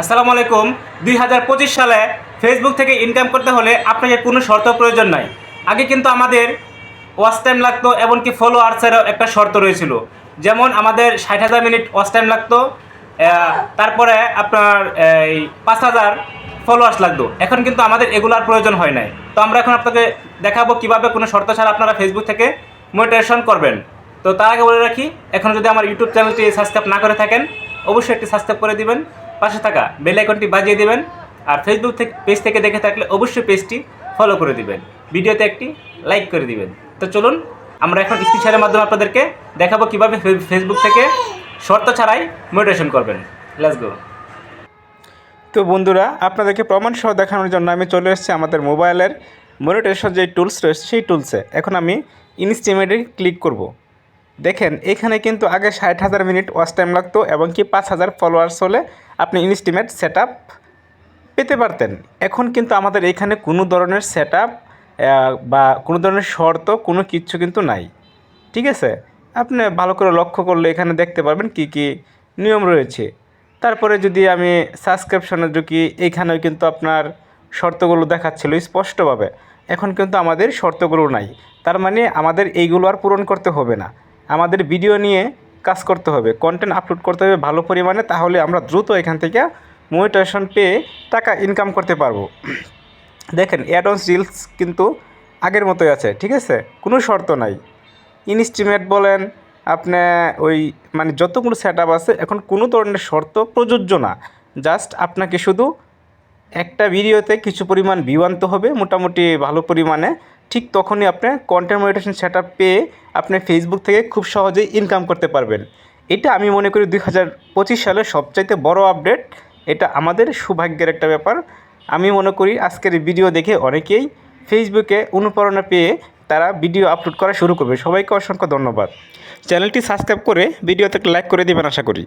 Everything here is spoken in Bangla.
আসসালামু আলাইকুম। 2025 সালে ফেসবুক থেকে ইনকাম করতে হলে আপনাকে কোনো শর্ত প্রয়োজন নাই। আগে কিন্তু আমাদের ওয়াচ টাইম লাগতো, এমনকি ফলোয়ার্সেরও একটা শর্ত রয়েছিল। যেমন আমাদের 60,000 মিনিট ওয়াচ টাইম লাগতো, তারপরে আপনার এই 5,000 ফলোয়ার্স লাগতো। এখন কিন্তু আমাদের এগুলার প্রয়োজন হয় নাই। তো আমরা এখন আপনাকে দেখাবো কীভাবে কোনো শর্ত ছাড়া আপনারা ফেসবুক থেকে মনিটাইজেশন করবেন। তো তার আগে বলে রাখি, এখন যদি আমার ইউটিউব চ্যানেলটি সাবস্ক্রাইব না করে থাকেন, অবশ্যই একটি সাবস্ক্রাইব করে দিবেন, পাশে থাকা বেল আইকনটি বাজিয়ে দিবেন। আর ফেসবুক থেকে পেজ থেকে দেখে থাকলে অবশ্যই পেজটি ফলো করে দিবেন, ভিডিওতে একটি লাইক করে দিবেন। তো চলুন আমরা এখন স্ক্রিনশটের মাধ্যমে আপনাদেরকে দেখাবো কীভাবে ফেসবুক থেকে শর্ত ছাড়াই মনিটাইজেশন করবেন। Let's go. তো বন্ধুরা, আপনাদেরকে প্রমাণ সহ দেখানোর জন্য আমি চলে এসেছি আমাদের মোবাইলের মনিটাইজেশন যে টুলস রয়েছে সেই টুলসে। এখন আমি ইনস্টিমেটে ক্লিক করব। দেখেন এখানে কিন্তু আগে 60,000 মিনিট ওয়াচ টাইম লাগতো এবং কি 5,000 ফলোয়ার্স হলে আপনি ইনস্টিমেট সেট আপ পেতে পারতেন। এখন কিন্তু আমাদের এখানে কোনো ধরনের সেট আপ বা কোনো ধরনের শর্ত কোনো কিচ্ছু কিন্তু নাই। ঠিক আছে, আপনি ভালো করে লক্ষ্য করলে এখানে দেখতে পারবেন কি কি নিয়ম রয়েছে। তারপরে যদি আমি সাবস্ক্রিপশনে ঢুকি, এইখানেও কিন্তু আপনার শর্তগুলো দেখাচ্ছিল স্পষ্টভাবে। এখন কিন্তু আমাদের শর্তগুলো নাই, তার মানে আমাদের এইগুলো আর পূরণ করতে হবে না। আমাদের ভিডিও নিয়ে কাজ করতে হবে, কন্টেন্ট আপলোড করতে হবে ভালো পরিমাণে, তাহলে আমরা দ্রুত এখান থেকে মনিটাইজেশন পেয়ে টাকা ইনকাম করতে পারবো। দেখেন অ্যাডভান্স রিলস কিন্তু আগের মতোই আছে, ঠিক আছে, কোনো শর্ত নাই। ইনস্টিমেট বলেন, আপনি ওই মানে যতগুলো সেট আপ আছে এখন কোনো ধরনের শর্ত প্রযোজ্য না। জাস্ট আপনাকে শুধু একটা ভিডিওতে কিছু পরিমাণ ভিউ আনতে হবে মোটামুটি ভালো পরিমাণে, ঠিক তখনই আপনি কন্টেন্ট মনিটাইজেশন সেট আপ পেয়ে আপনি ফেসবুক থেকে খুব সহজেই ইনকাম করতে পারবেন। এটা আমি মনে করি 2025 সালের সবচাইতে বড় আপডেট। এটা আমাদের সৌভাগ্যের একটা ব্যাপার। আমি মনে করি আজকের এই ভিডিও দেখে অনেকেই ফেসবুকে অনুপ্রেরণা পেয়ে তারা ভিডিও আপলোড করা শুরু করবে। সবাইকে অসংখ্য ধন্যবাদ। চ্যানেলটি সাবস্ক্রাইব করে ভিডিওতে একটা লাইক করে দেবেন আশা করি।